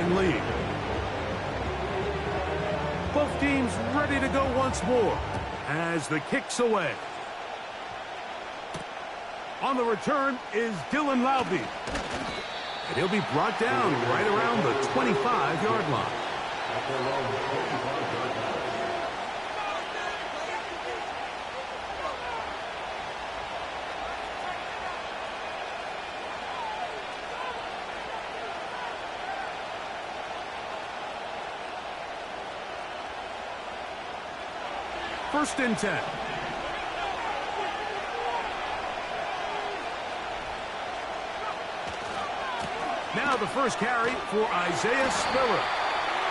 10 lead. Both teams ready to go once more as the kick's away. On the return is Dylan Lowby. And he'll be brought down right around the 25-yard line. First and 10. Now the first carry for Isaiah Spiller.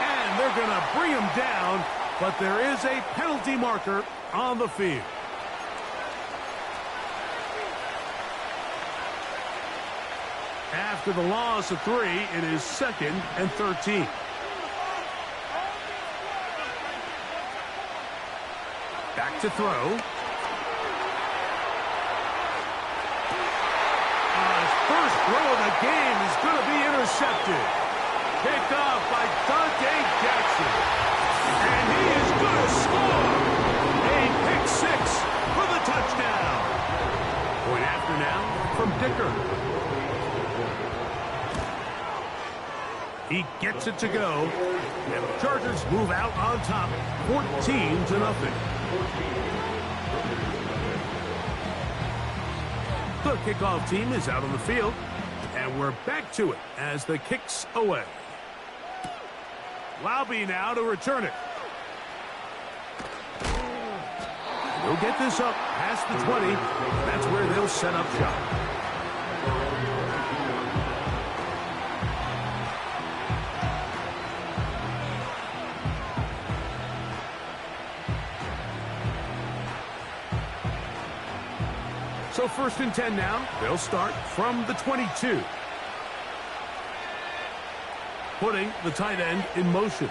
And they're going to bring him down, but there is a penalty marker on the field. After the loss of 3, it is 2nd and 13. Back to throw. First throw of the game is going to be intercepted. Picked off by Dante Jackson. And he is going to score. A pick 6 for the touchdown. Point after now from Dicker. He gets it to go. And the Chargers move out on top, 14-0. The kickoff team is out on the field, and we're back to it as the kick's away. Lowby now to return it. They'll get this up past the 20. That's where they'll set up shop. So first and 10 now. They'll start from the 22. Putting the tight end in motion.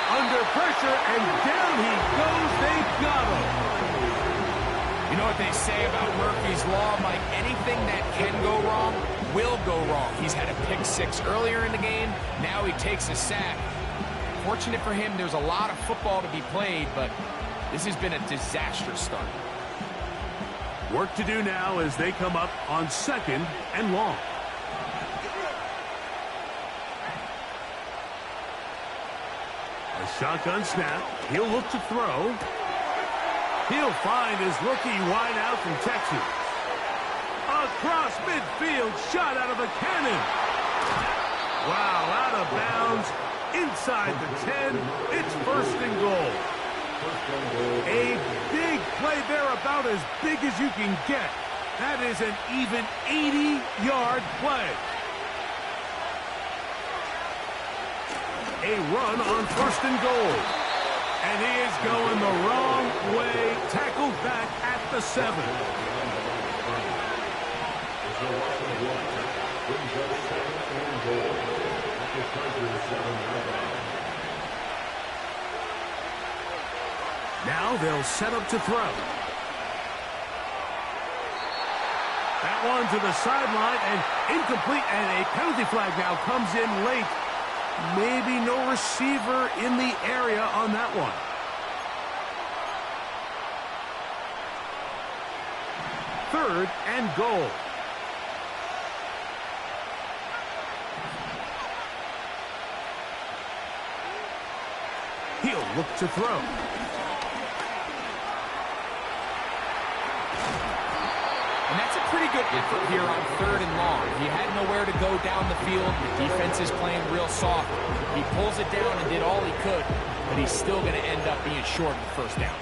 Under pressure, and down he goes. They got him. You know what they say about Murphy's Law, Mike? Anything that can go wrong will go wrong. He's had a pick 6 earlier in the game. Now he takes a sack. Fortunate for him, there's a lot of football to be played, but this has been a disastrous start. Work to do now as they come up on 2nd and long. A shotgun snap. He'll look to throw. He'll find his rookie wideout from Texas. Across midfield, shot out of a cannon. Wow, out of bounds. Inside the 10. It's 1st and goal. A big play there, about as big as you can get. That is an even 80-yard play. A run on 1st and goal. And he is going the wrong way. Tackled back at the 7. Now they'll set up to throw. That one to the sideline and incomplete, and a penalty flag now comes in late. Maybe no receiver in the area on that one. Third and goal. He'll look to throw. And that's a pretty good effort here on 3rd and long. He had nowhere to go down the field. The defense is playing real soft. He pulls it down and did all he could, but he's still going to end up being short of the 1st down.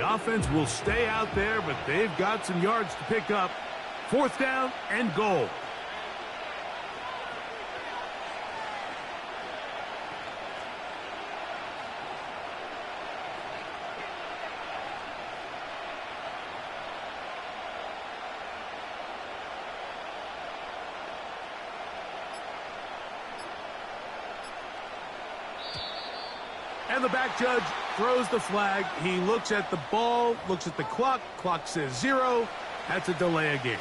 The offense will stay out there, but they've got some yards to pick up. 4th down and goal. And the back judge throws the flag. He looks at the ball, looks at the clock. Clock says 0. That's a delay of game.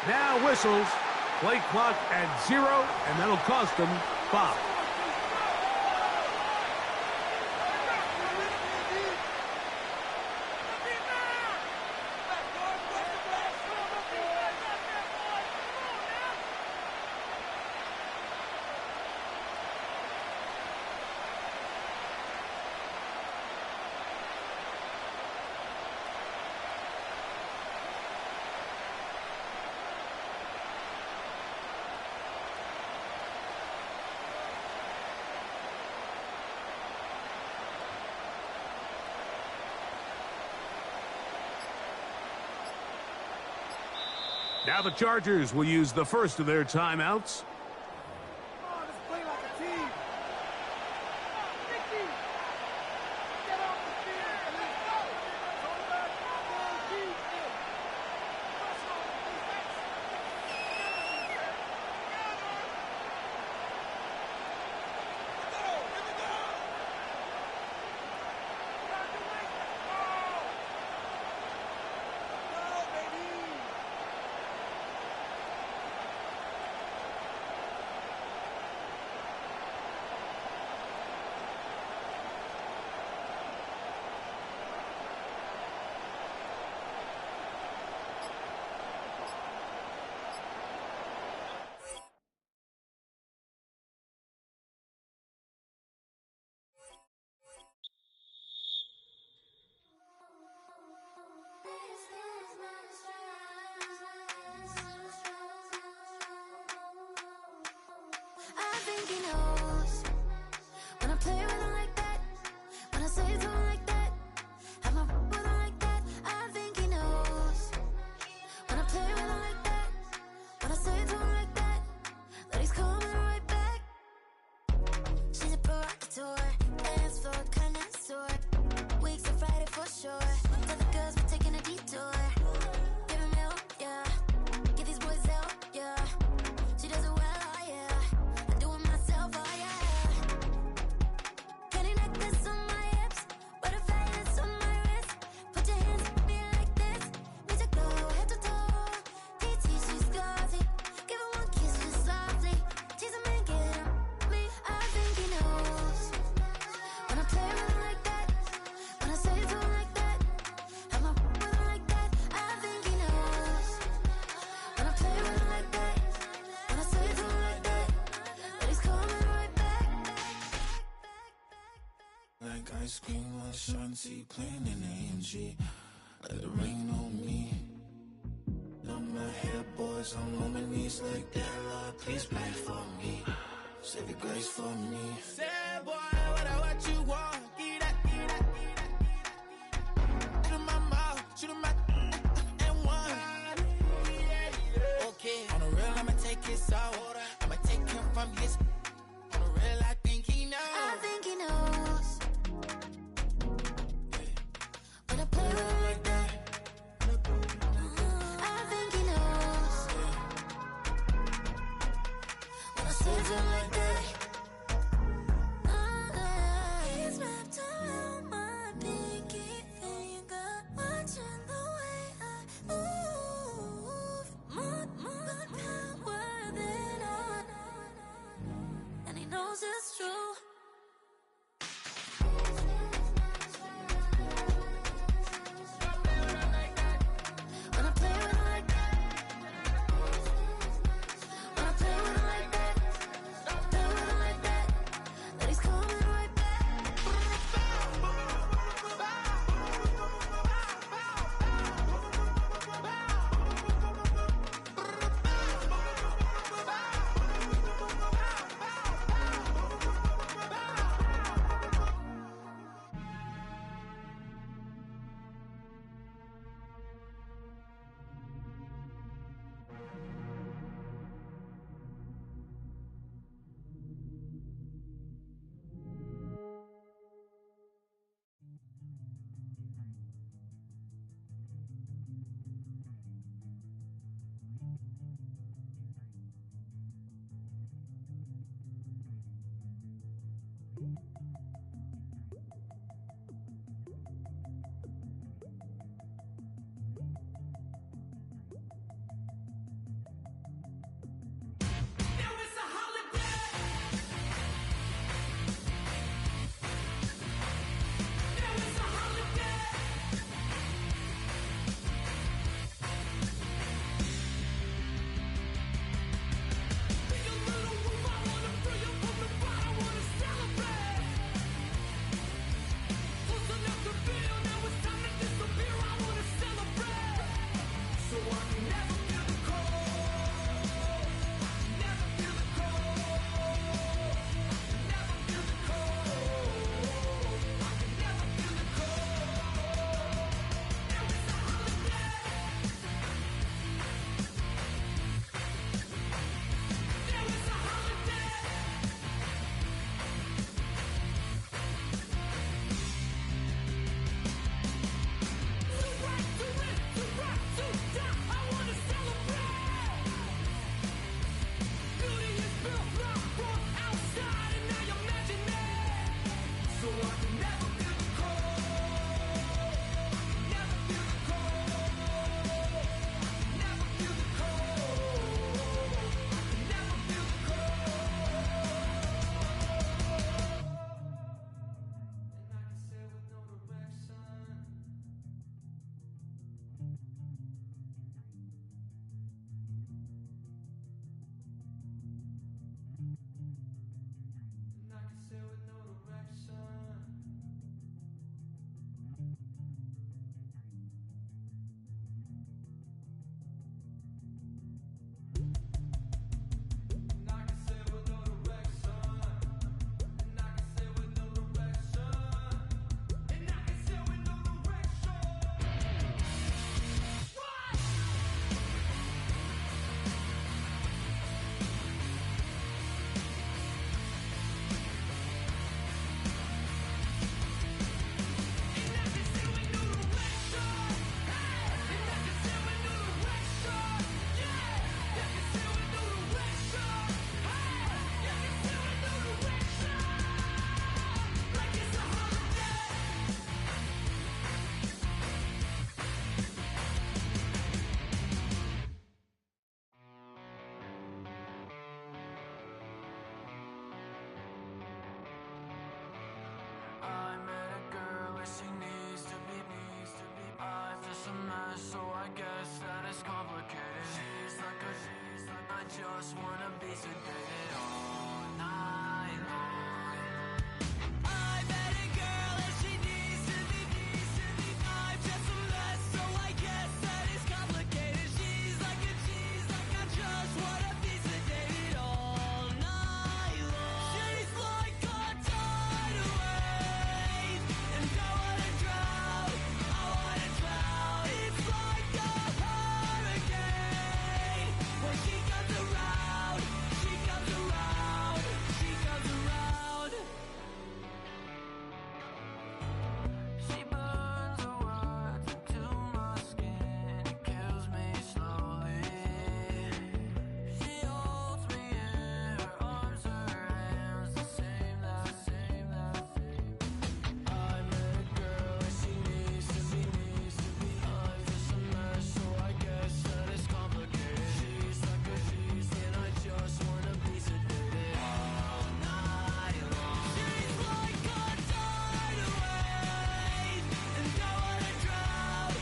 Now whistles. Play clock at 0, and that'll cost them 5. Now the Chargers will use the first of their timeouts. I think he knows when I play with him like that, when I say it to him like that, have my with him like that. I think he knows when I play with him like that, when I say it to him like that, that he's coming right back. She's a provocateur, dance floor connoisseur, weeks of Friday for sure. Tell the girls we're taking a detour. Give him milk, yeah. Get these boys out, yeah. She does it well, oh yeah. I do it myself, oh yeah. Penny necklace on my hips, butterflies on my wrist. Put your hands on me like this, make it go head to toe. DT, she's glossy. Give her one kiss just softly. Tease him and get him me. I think he knows when I play with him like that, when I say it to him like that, have my with him like that. I think he knows when I play with him like that, when I say it to him like that, that he's coming right back. Like ice cream on Shanty, playing in AMG. Let it rain on me. On my head, boys, I'm on my knees like that. Lord, please pray for me. Save your grace for me. Say, boy, what you want? Give that, give that, give that. Shoot in my mouth, shoot in my and one. Okay, on the real, I'ma take his out. I'ma take him from his. On the real, I think he knows. I think he knows when I play with him like that. I think he knows when I say it to him like that. He's wrapped around my pinky finger, watching the way I move. More power than on, and he knows it's true. When I play with him like that, when I play with him like that, play with him like that, that he's coming right back. just wanna be sedated all night long. I met a girl and she needs to be. I'm just a mess, so I guess that is complicated. She's like I just wanna be sedated all night long. She's like a tidal wave, and I wanna drown. It's like a hurricane. When she comes around, she comes around, she comes around. She burns her words into my skin. It kills me slowly. She holds me in her arms, her hands, the same. I met a girl and she needs to be. I'm just a mess, so I guess that it's complicated. She's like and I just wanna be sedated all night long. She's like a tidal wave, and I wanna drown.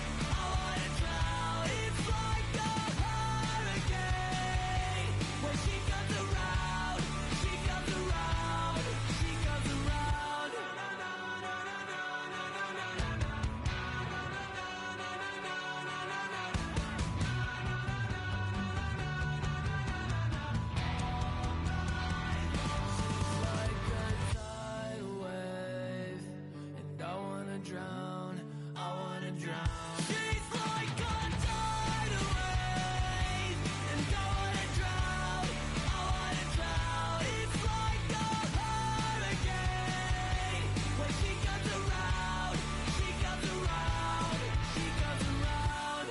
It's like a hurricane. When she comes around, she comes around, she comes around. Like a tidal wave, and I wanna drown, I wanna drown. She's like a tidal wave, and I wanna drown, I wanna drown. It's like a hurricane. When she comes around, she comes around, she comes around.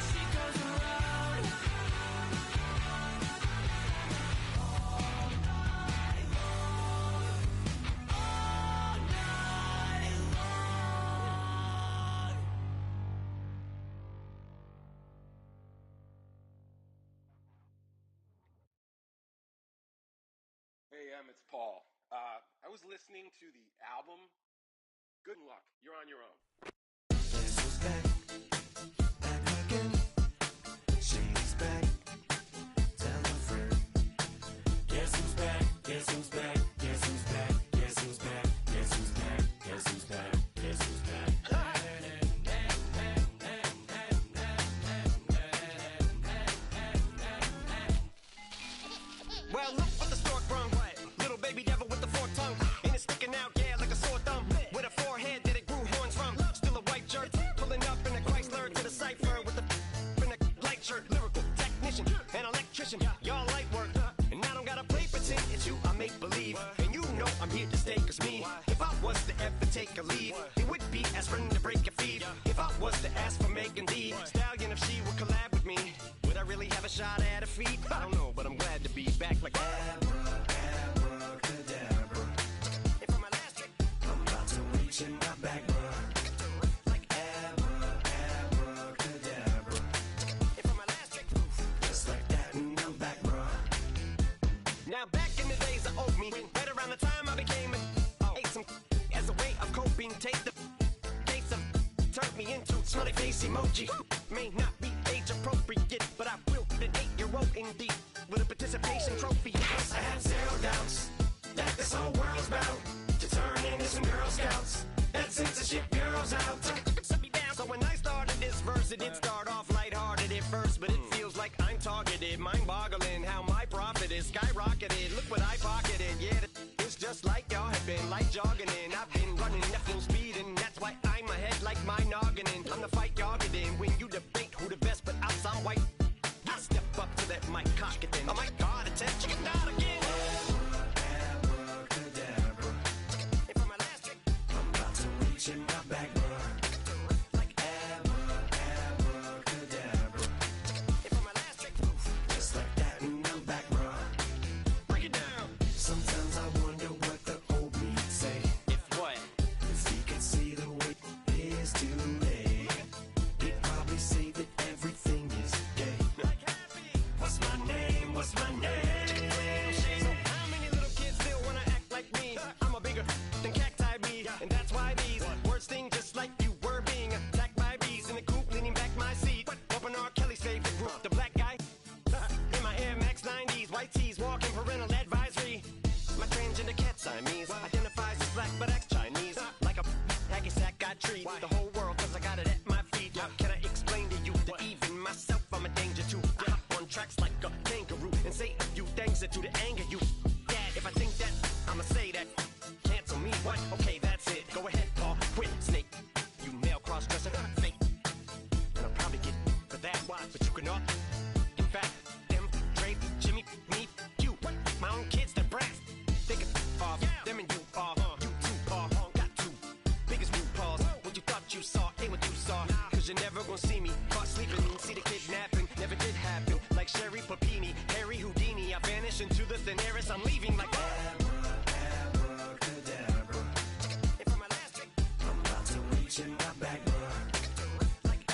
She comes around. Hey, it's Paul. I was listening to the album. Good luck. You're on your own. Guess who's back? Back again. She's back. Tell a friend. Guess who's back? Guess who's back? Guess who's back? Guess who's back? Guess who's back? Guess who's back? Guess who's back? Well, look what the stork brung. Little baby devil with the forked tongue. And it's sticking out, yeah, like a sore thumb. With a forehead that it grew horns from. Still a white shirt. Pulling up in a Chrysler to the cipher with the in a light shirt. Lyrical technician, an electrician. Y'all light work. And I don't gotta play pretend. It's you I make believe. And you know I'm here to stay, cause me. If I was to ever take a leave, it would be aspirin to break a feed. If I was to ask for Megan D Stallion, if she would collab with me, would I really have a shot at a feat? I don't know, but I'm glad to be back like Abracadabra. And for my last trick, I'm about to reach in my back, bruh. like Abracadabra. And for my last trick, Just like that, and I'm back, bruh. now back in the days of old me, right around the time I became ate some as a way of coping. Take the taste of turned me into smiley face emoji. May not be age appropriate, but I will be an 8-year-old indeed with a participation trophy. I have zero doubts that this whole world's bound to turn into some Girl Scouts. That censorship bureau's out. Set me down. So when I started this verse, it did start off lighthearted at first, but it feels like I'm targeted. Mind-boggling how my profit is skyrocketed. Look what I pocketed. Yeah, it's just like y'all have been like jogging in. I've been running at full speed, and that's why I'm ahead like my noggin. I'm the fight y'all get in when you debate who the best, but I'm some white. I step up to that mic, cock it then. Oh my God, attempt chicken out again. Abracadabra. And for my last trick, I'm about to reach in my back, bruh. like Abracadabra. and for my last trick, Just like that, and I'm back, bruh. break it down. Sometimes I wonder what the old me'd say. If what? If he could see the way it is today, he'd probably say that everything is gay. Like happy. What's my name? What's my name? to anger you. Dad, if I think that, I'ma say that. Cancel me, what? Okay, that's it. Go ahead, Paul. Quit, snake. You male cross-dresser, fake. And I'll probably get for that. Why? But you can all. In fact, them, Dre, Jimmy, me, you. What? My own kids, they're brats. Think of them and you are. You too, Paul. Got two biggest root paws. What you thought you saw ain't what you saw. Cause you're never gonna see me caught sleeping. See the kidnapping, never did happen. Like Sherry Papini, Harry Houdini. I vanish into the thin air as I'm leaving like abracadabra. And for my last trick, I'm about to reach in my back, bruh. Like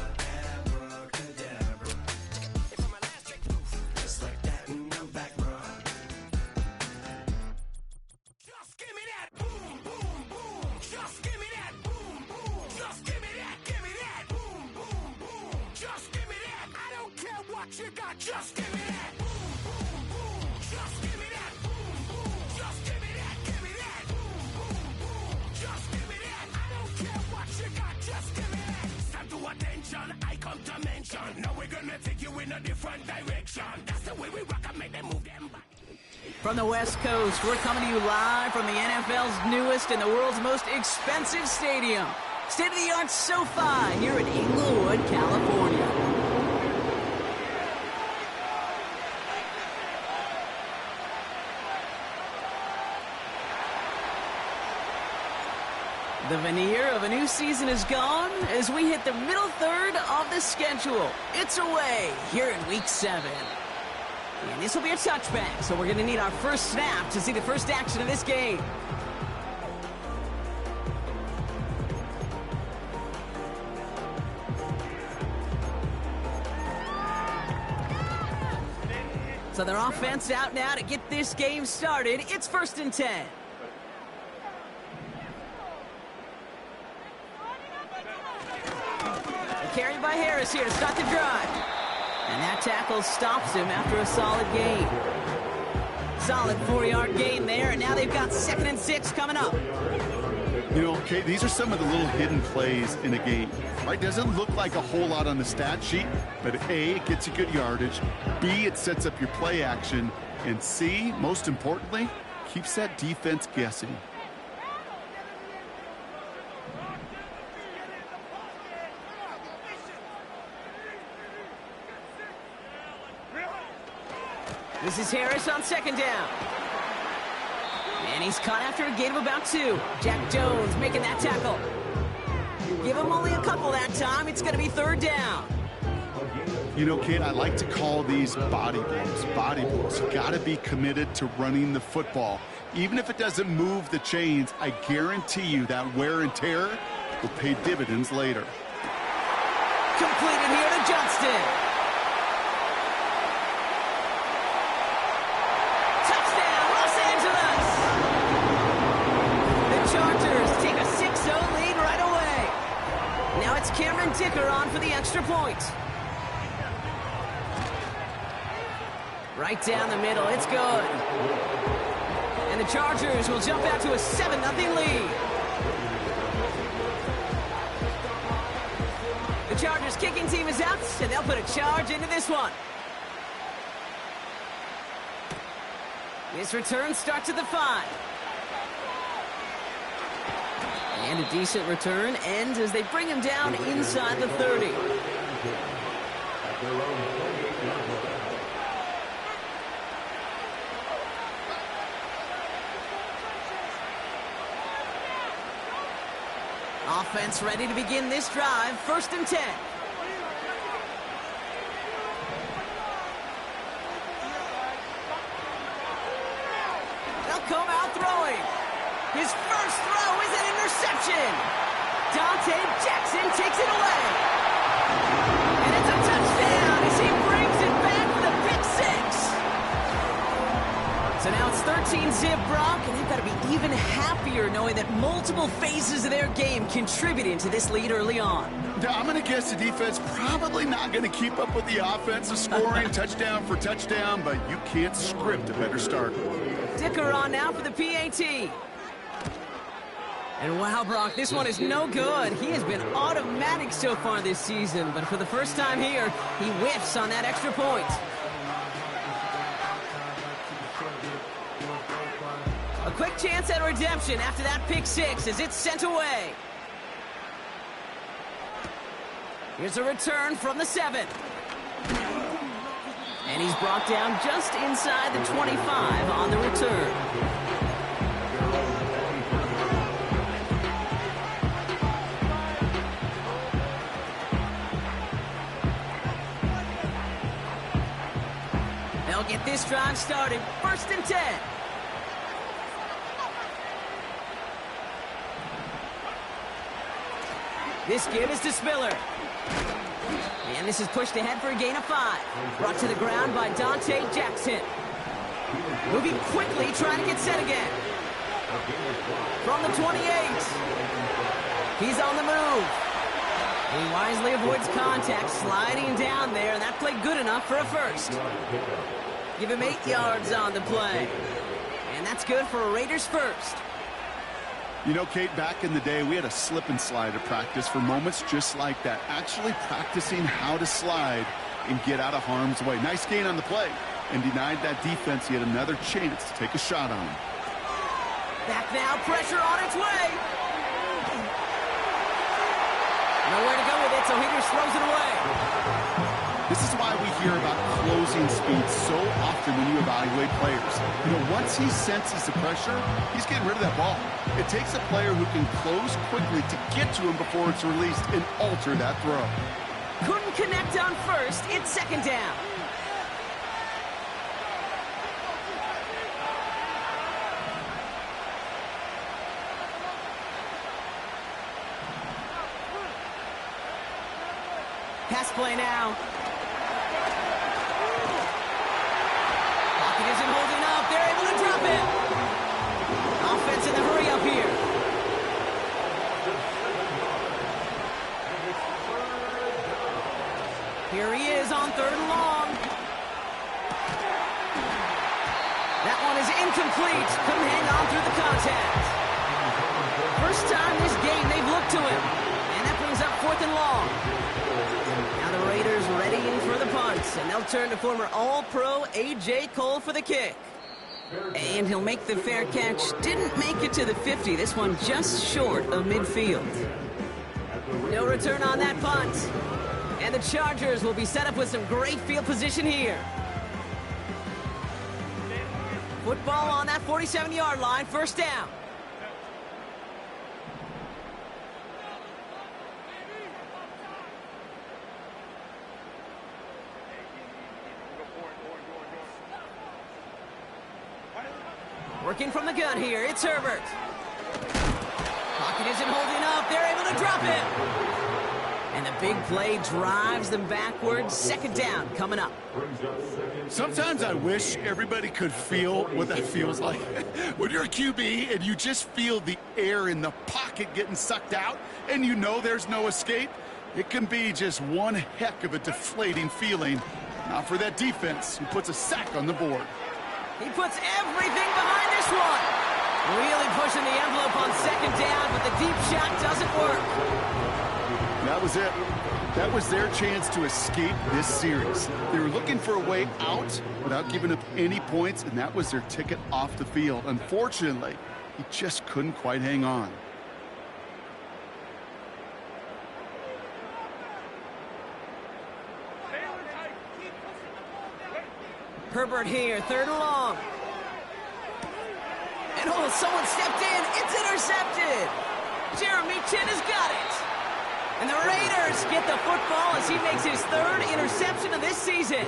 abracadabra. And for my last trick, just like that, and I'm back, bruh. Just give me that boom, boom, boom. Just give me that boom, boom. Just give me that boom, boom, boom. Just give me that. I don't care what you got. Just give me that boom, boom, boom. Just give me that boom, boom. Just give me that boom, boom, boom. Just give me that. I don't care what you got. Just give me that. Stand to attention. I come to mention. Now we're gonna take you in a different direction. That's the way we rock and make them move them back. From the West Coast, we're coming to you live from the NFL's newest and the world's most expensive stadium. State-of-the-art SoFi here in Inglewood, California. The veneer of a new season is gone as we hit the middle third of the schedule. It's away here in Week 7. And this will be a touchback, so we're going to need our first snap to see the first action of this game. So their offense out now to get this game started. It's 1st and 10. Carried by Harris here to start the drive. And that tackle stops him after a solid gain. Solid 4-yard gain there, and now they've got 2nd and 6 coming up. You know, okay, these are some of the little hidden plays in a game. Right? Doesn't look like a whole lot on the stat sheet, but A, it gets you good yardage. B, it sets up your play action. And C, most importantly, keeps that defense guessing. This is Harris on 2nd down. And he's caught after a gain of about 2. Jack Jones making that tackle. Give him only a couple that time. It's going to be 3rd down. You know, kid, I like to call these body blows. Body blows. You got to be committed to running the football. Even if it doesn't move the chains, I guarantee you that wear and tear will pay dividends later. Completed here to Johnston. Touchdown, Los Angeles! The Chargers take a 6-0 lead right away. Now it's Cameron Dicker on for the extra point. Right down the middle, it's good. And the Chargers will jump out to a 7-0 lead. The Chargers kicking team is out, and they'll put a charge into this one. This return starts at the 5. And a decent return ends as they bring him down inside the 30. Offense ready to begin this drive. 1st and 10. They'll come out throwing. His first throw is an interception. Dante Jackson takes it away. And it's a touchdown as he brings it back for the pick 6. So now it's 13-zip Brock, and they've got to be even happier knowing that multiple phases of their game contributing to this lead early on. I'm going to guess the defense probably not going to keep up with the offensive scoring touchdown for touchdown, but you can't script a better start. Dicker on now for the PAT. And wow, Brock, this one is no good. He has been automatic so far this season, but for the first time here, he whiffs on that extra point. quick chance at redemption after that pick six as it's sent away. Here's a return from the 7. And he's brought down just inside the 25 on the return. They'll get this drive started. 1st and 10. This give is to Spiller. And this is pushed ahead for a gain of 5. Brought to the ground by Dante Jackson. Moving quickly, trying to get set again. From the 28. He's on the move. He wisely avoids contact, sliding down there, and that played good enough for a first. Give him 8 yards on the play. And that's good for a Raiders first. You know, Kate, back in the day, we had a slip and slide at practice for moments just like that. Actually practicing how to slide and get out of harm's way. Nice gain on the play. And denied that defense yet another chance to take a shot on him. Back now, pressure on its way. Nowhere to go with it, so he just throws it away. This is why we hear about closing speed so often when you evaluate players. You know, once he senses the pressure, he's getting rid of that ball. It takes a player who can close quickly to get to him before it's released and alter that throw. Couldn't connect on first. It's 2nd down. Pass play now. Pocket isn't holding up. They're able to drop it. Offense in the hurry up here. Here he is on 3rd and long. That one is incomplete. Couldn't hang on through the contact. First time this game they've looked to him. And that brings up 4th and long. Now the Raiders readying for the punts, and they'll turn to former All-Pro A.J. Cole for the kick. And he'll make the fair catch. Didn't make it to the 50. This one just short of midfield. No return on that punt. And the Chargers will be set up with some great field position here. Football on that 47-yard line, 1st down. Working from the gun here, it's Herbert. Pocket isn't holding up, they're able to drop it. And the big play drives them backwards. 2nd down coming up. Sometimes I wish everybody could feel what that feels like. When you're a QB and you just feel the air in the pocket getting sucked out and you know there's no escape, it can be just one heck of a deflating feeling. Not for that defense who puts a sack on the board. He puts everything behind this one. Really pushing the envelope on 2nd down, but the deep shot doesn't work. That was it. That was their chance to escape this series. They were looking for a way out without giving up any points, and that was their ticket off the field. Unfortunately, he just couldn't quite hang on. Herbert here, 3rd and long. And oh, someone stepped in. It's intercepted. Jeremy Chin has got it. And the Raiders get the football as he makes his 3rd interception of this season.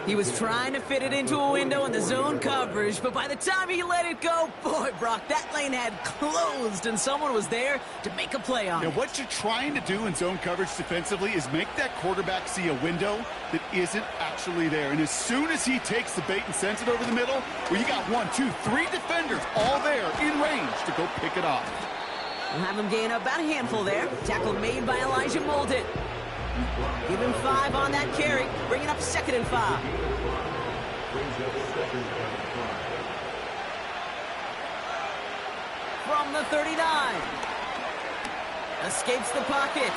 He was trying to fit it into a window in the zone coverage, but by the time he let it go, boy, Brock, that lane had closed, and someone was there to make a play on it. What you're trying to do in zone coverage defensively is make that quarterback see a window that isn't actually there. And as soon as he takes the bait and sends it over the middle, well, you got 1, 2, 3 defenders all there in range to go pick it off. We'll have him gain about a handful there. Tackle made by Elijah Molden. Give him 5 on that carry. Bring it up 2nd and 5. From the 39. Escapes the pocket.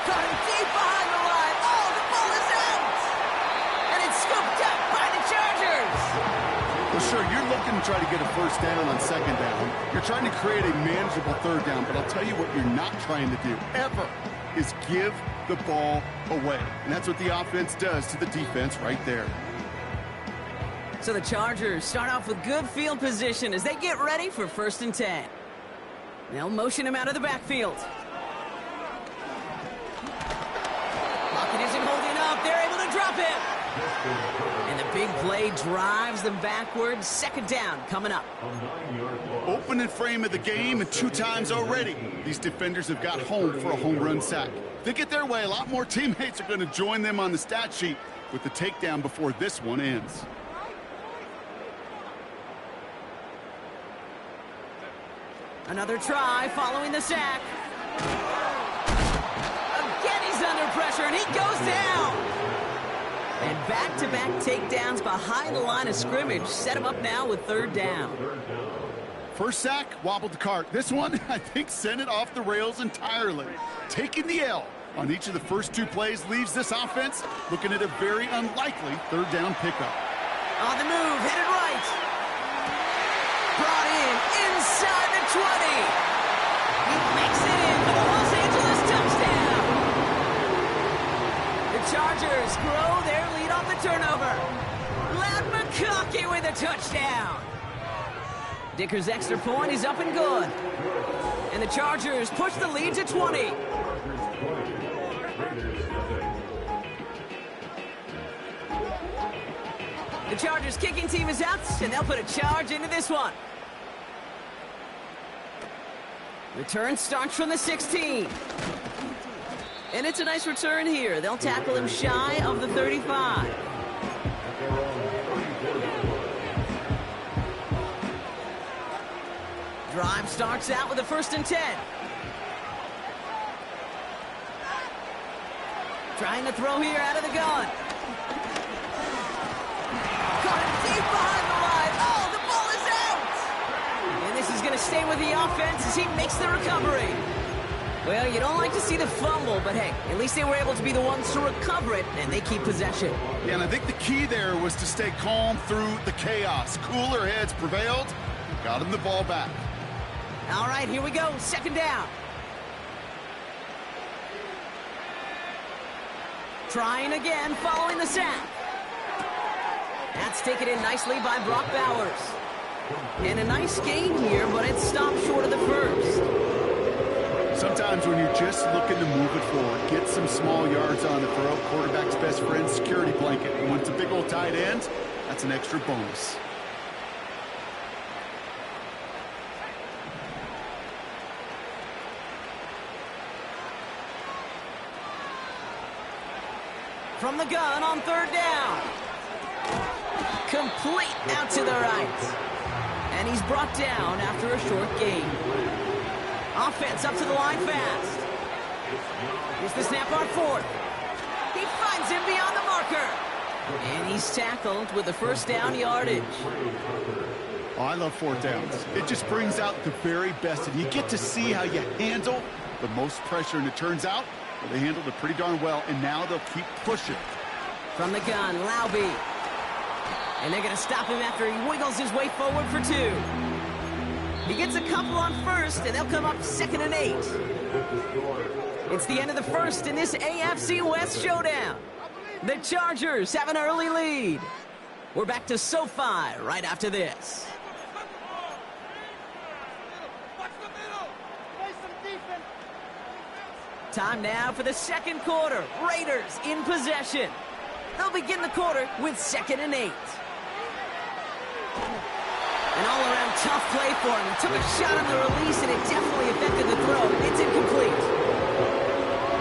Caught him deep behind the line. Oh, the ball is out. And it's scooped up by the Chargers. Well, sure, you're looking looking to try to get a first down on second down. You're trying to create a manageable third down, but I'll tell you what you're not trying to do, ever, is give the ball away. And that's what the offense does to the defense right there. So the Chargers start off with good field position as they get ready for 1st and 10. They'll motion him out of the backfield. Pocket isn't holding up. They're able to drop him. And the big play drives them backwards. 2nd down coming up. Opening frame of the game, and 2 times already, these defenders have got home for a home run sack. If they get their way, a lot more teammates are going to join them on the stat sheet with the takedown before this one ends. Another try following the sack. Again, he's under pressure, and he goes down. And back-to-back takedowns behind the line of scrimmage set him up now with 3rd down. First sack, wobbled the cart. This one, I think, sent it off the rails entirely. Taking the L on each of the first 2 plays leaves this offense looking at a very unlikely 3rd down pickup. On the move, headed right. Brought in inside the 20. He makes it in for the Los Angeles touchdown. The Chargers grow their lead off the turnover. Lad McConkey with a touchdown. Dicker's extra point is up and good. And the Chargers push the lead to 20. The Chargers kicking team is out, and they'll put a charge into this one. Return starts from the 16. And it's a nice return here. They'll tackle him shy of the 35. Drive starts out with a 1st and 10. Trying to throw here out of the gun. Caught him deep behind the line. Oh, the ball is out! And this is going to stay with the offense as he makes the recovery. Well, you don't like to see the fumble, but hey, at least they were able to be the ones to recover it, and they keep possession. Yeah, and I think the key there was to stay calm through the chaos. Cooler heads prevailed, got him the ball back. All right, here we go, 2nd down. Trying again, following the sack. That's taken in nicely by Brock Bowers. And a nice gain here, but it stopped short of the 1st. Sometimes when you're just looking to move it forward, get some small yards on the throw, quarterback's best friend, security blanket. And when it's a big old tight end, that's an extra bonus. From the gun on 3rd down. Complete out to the right. And he's brought down after a short gain. Offense up to the line fast. Here's the snap on 4th. He finds him beyond the marker. And he's tackled with the 1st down yardage. Oh, I love 4th downs. It just brings out the very best, and you get to see how you handle the most pressure, and it turns out well, they handled it pretty darn well, and now they'll keep pushing. From the gun, Laube. And they're going to stop him after he wiggles his way forward for 2. He gets a couple on 1st, and they'll come up 2nd and 8. It's the end of the 1st in this AFC West showdown. The Chargers have an early lead. We're back to SoFi right after this. Time now for the 2nd quarter. Raiders in possession. They'll begin the quarter with 2nd and 8. An all-around tough play for him. He took a shot on the release, and it definitely affected the throw. It's incomplete.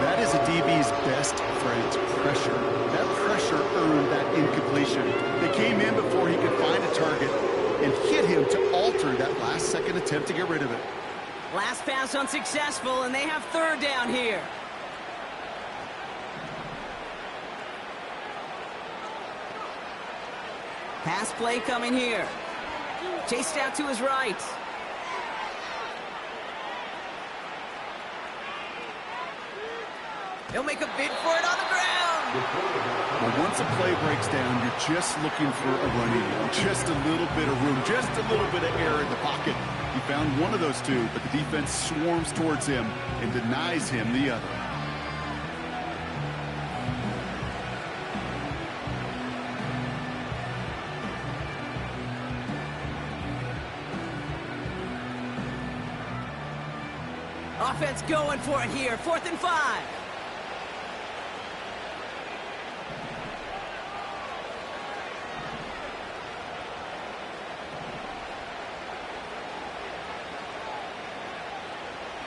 That is a DB's best friend, pressure. That pressure earned that incompletion. They came in before he could find a target and hit him to alter that last-second attempt to get rid of it. Last pass unsuccessful, and they have 3rd down here. Pass play coming here. Chased out to his right. He'll make a bid for it on the ground. Well, once a play breaks down, you're just looking for a running, just a little bit of room, just a little bit of air in the pocket. He found one of those two, but the defense swarms towards him and denies him the other. Offense going for it here. 4th and 5.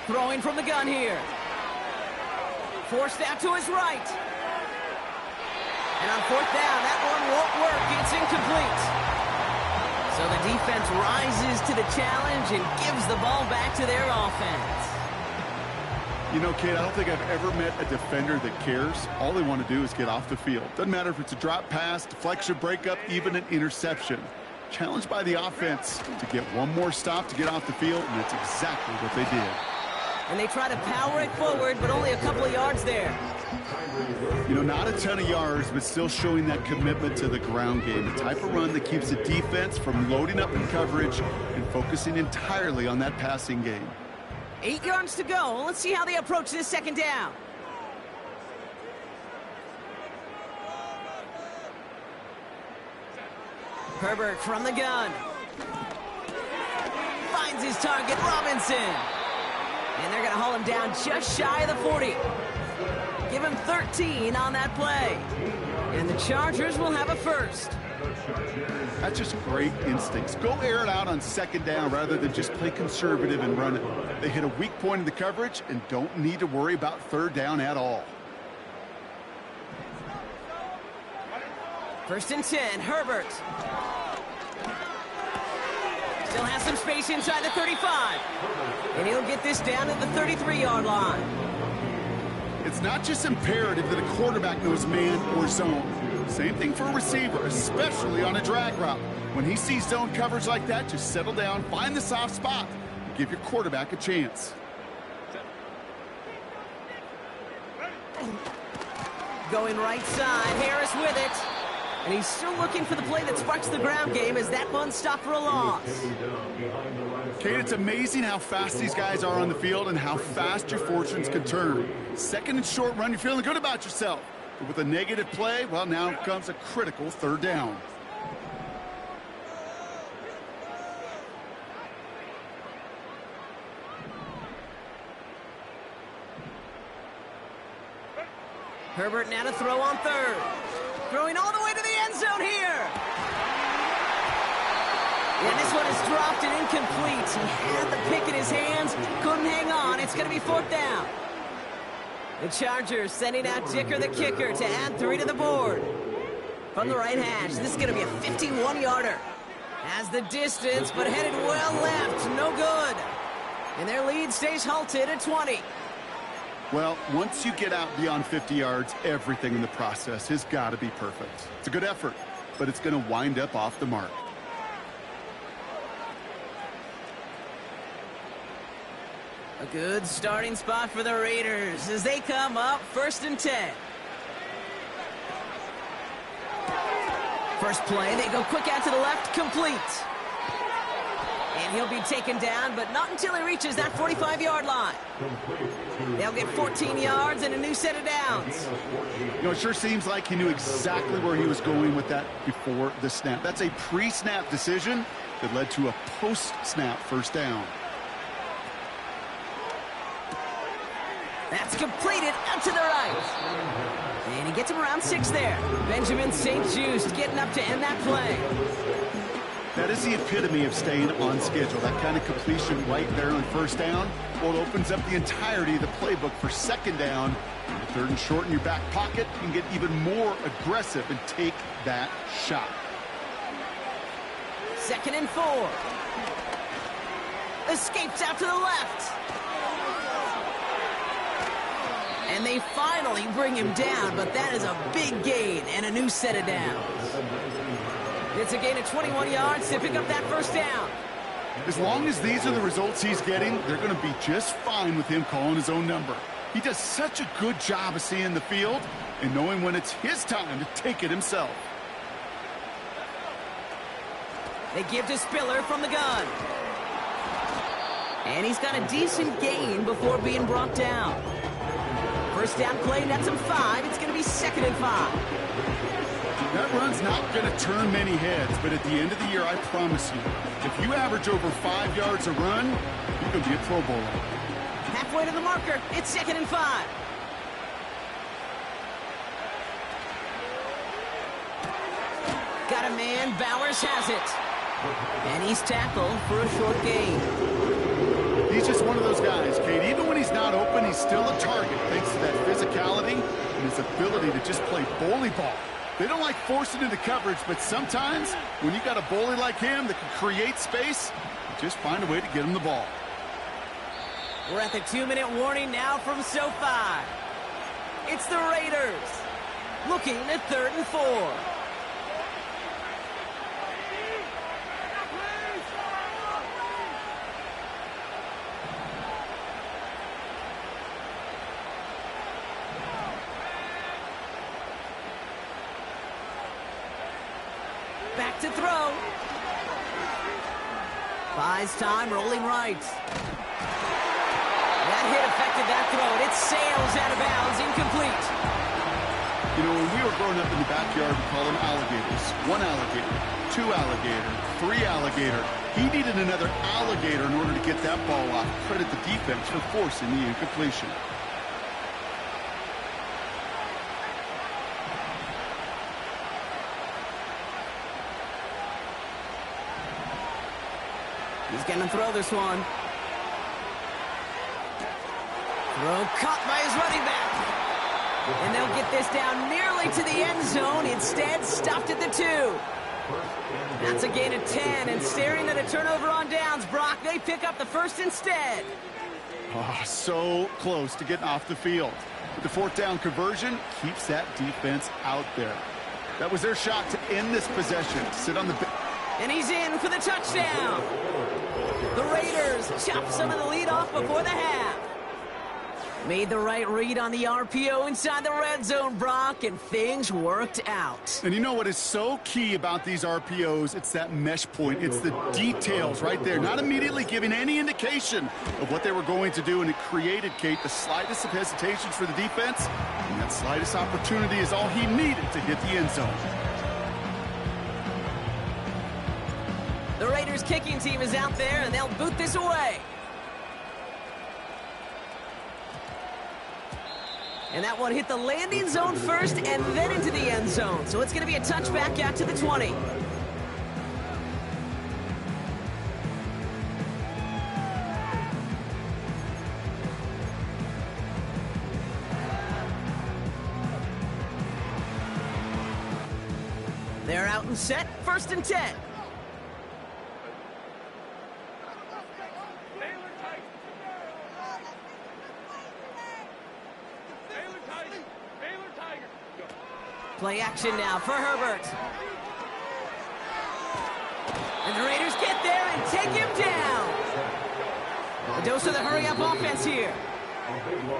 Throwing from the gun here. Forced out to his right. And on 4th down, that one won't work. It's incomplete. So the defense rises to the challenge and gives the ball back to their offense. You know, kid, I don't think I've ever met a defender that cares. All they want to do is get off the field. Doesn't matter if it's a drop pass, deflection, breakup, even an interception. Challenged by the offense to get one more stop to get off the field, and that's exactly what they did. And they try to power it forward, but only a couple of yards there. You know, not a ton of yards, but still showing that commitment to the ground game. The type of run that keeps the defense from loading up in coverage and focusing entirely on that passing game. 8 yards to go. Let's see how they approach this 2nd down. Herbert from the gun. Finds his target, Robinson. And they're going to haul him down just shy of the 40. Give him 13 on that play. And the Chargers will have a first. That's just great instincts. Go air it out on 2nd down rather than just play conservative and run it. They hit a weak point in the coverage and don't need to worry about 3rd down at all. 1st and 10, Herbert. Still has some space inside the 35. And he'll get this down to the 33-yard line. It's not just imperative that a quarterback knows man or zone. Same thing for a receiver, especially on a drag route. When he sees zone coverage like that, just settle down, find the soft spot, and give your quarterback a chance. Going right side, Harris with it. And he's still looking for the play that sparks the ground game as that one stopped for a loss. Kate, it's amazing how fast these guys are on the field and how fast your fortunes can turn. 2nd and short run, you're feeling good about yourself. But with a negative play, well, now comes a critical 3rd down. Herbert now to throw on 3rd. Throwing all the way to the end zone here. And this one is dropped and incomplete. He had the pick in his hands, couldn't hang on. It's going to be 4th down. The Chargers sending out Dicker the kicker to add 3 to the board. From the right hash, this is going to be a 51-yarder. Has the distance, but headed well left. No good. And their lead stays halted at 20. Well, once you get out beyond 50 yards, everything in the process has got to be perfect. It's a good effort, but it's going to wind up off the mark. A good starting spot for the Raiders as they come up 1st and 10. First play, they go quick out to the left, complete. And he'll be taken down, but not until he reaches that 45-yard line. They'll get 14 yards and a new set of downs. You know, it sure seems like he knew exactly where he was going with that before the snap. That's a pre-snap decision that led to a post-snap 1st down. That's completed out to the right. And he gets him around 6 there. Benjamin St-Juste getting up to end that play. That is the epitome of staying on schedule. That kind of completion right there on 1st down. Well, it opens up the entirety of the playbook for 2nd down. 3rd and short in your back pocket. You can get even more aggressive and take that shot. 2nd and 4. Escapes out to the left. And they finally bring him down, but that is a big gain and a new set of downs. It's a gain of 21 yards to pick up that 1st down. As long as these are the results he's getting, they're going to be just fine with him calling his own number. He does such a good job of seeing the field and knowing when it's his time to take it himself. They give to Spiller from the gun. And he's got a decent gain before being brought down. First down, Klay nets him 5. It's going to be 2nd and 5. That run's not going to turn many heads, but at the end of the year, I promise you, if you average over 5 yards a run, you're going to be a Pro Bowler. Halfway to the marker. It's 2nd and 5. Got a man. Bowers has it. And he's tackled for a short gain. He's just one of those guys, Kate. Even when he's not open, he's still a target thanks to that physicality and his ability to just play bully ball. They don't like forcing into coverage, but sometimes when you got a bully like him that can create space, you just find a way to get him the ball. We're at the 2-minute warning now from SoFi. It's the Raiders looking at 3rd and 4. Back to throw. Buys time, rolling right. That hit affected that throw, and it sails out of bounds, incomplete. You know, when we were growing up in the backyard, we call them alligators. 1 alligator, 2 alligator, 3 alligator. He needed another alligator in order to get that ball off. Credit the defense for forcing the incompletion. He's going to throw this one. Throw caught by his running back. And they'll get this down nearly to the end zone. Instead, stopped at the 2. That's a gain of 10. And staring at a turnover on downs, Brock, they pick up the first instead. Oh, so close to getting off the field. But the 4th down conversion keeps that defense out there. That was their shot to end this possession. Sit on the bench. And he's in for the touchdown. The Raiders chop some of the lead off before the half. Made the right read on the RPO inside the red zone, Brock, and things worked out. And you know what is so key about these RPOs? It's that mesh point. It's the details right there. Not immediately giving any indication of what they were going to do, and it created, Kate, the slightest of hesitations for the defense, and that slightest opportunity is all he needed to hit the end zone. The Raiders kicking team is out there, and they'll boot this away. And that one hit the landing zone first and then into the end zone. So it's going to be a touchback out to the 20. They're out and set, 1st and 10. Play action now for Herbert. And the Raiders get there and take him down. A dose of the hurry-up offense here.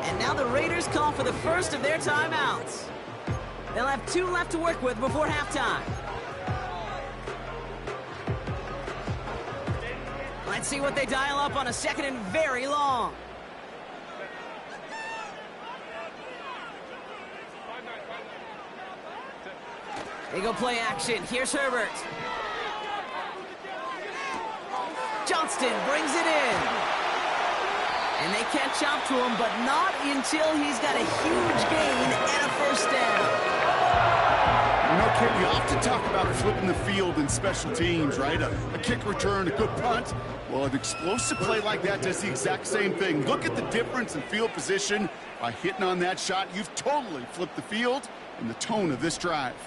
And now the Raiders call for the first of their timeouts. They'll have 2 left to work with before halftime. Let's see what they dial up on a 2nd and very long. They go play action. Here's Herbert. Johnston brings it in. And they catch up to him, but not until he's got a huge gain and a 1st down. You know, Kate, we often talk about flipping the field in special teams, right? A kick return, a good punt. Well, an explosive play like that does the exact same thing. Look at the difference in field position. By hitting on that shot, you've totally flipped the field and the tone of this drive.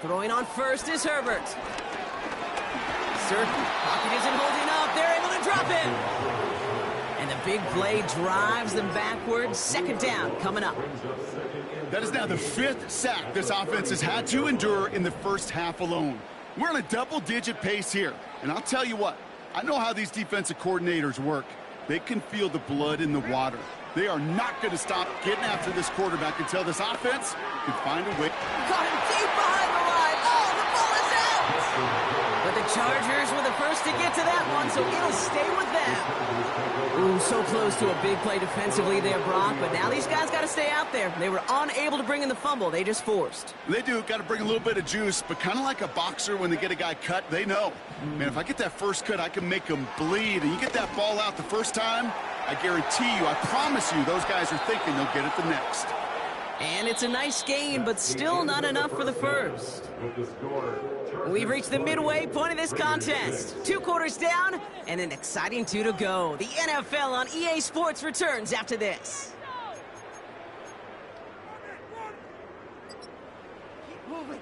Throwing on first is Herbert. Certain pocket isn't holding up. They're able to drop him. And the big play drives them backwards. 2nd down coming up. That is now the 5th sack this offense has had to endure in the first half alone. We're on a double-digit pace here. And I'll tell you what, I know how these defensive coordinators work. They can feel the blood in the water. They are not going to stop getting after this quarterback until this offense can find a way. Caught him deep behind the line. Oh, the ball is out! But the Chargers were the first to get to that one, so it'll stay with them. Ooh, so close to a big play defensively there, Brock, but now these guys got to stay out there. They were unable to bring in the fumble. They just forced. They do. Got to bring a little bit of juice, but kind of like a boxer when they get a guy cut, they know. Man, if I get that first cut, I can make him bleed. And you get that ball out the first time, I guarantee you, I promise you, those guys are thinking they'll get it the next. And it's a nice gain, but still not enough for the first. We've reached the midway point of this contest. 2 quarters down, and an exciting 2 to go. The NFL on EA Sports returns after this. Keep moving.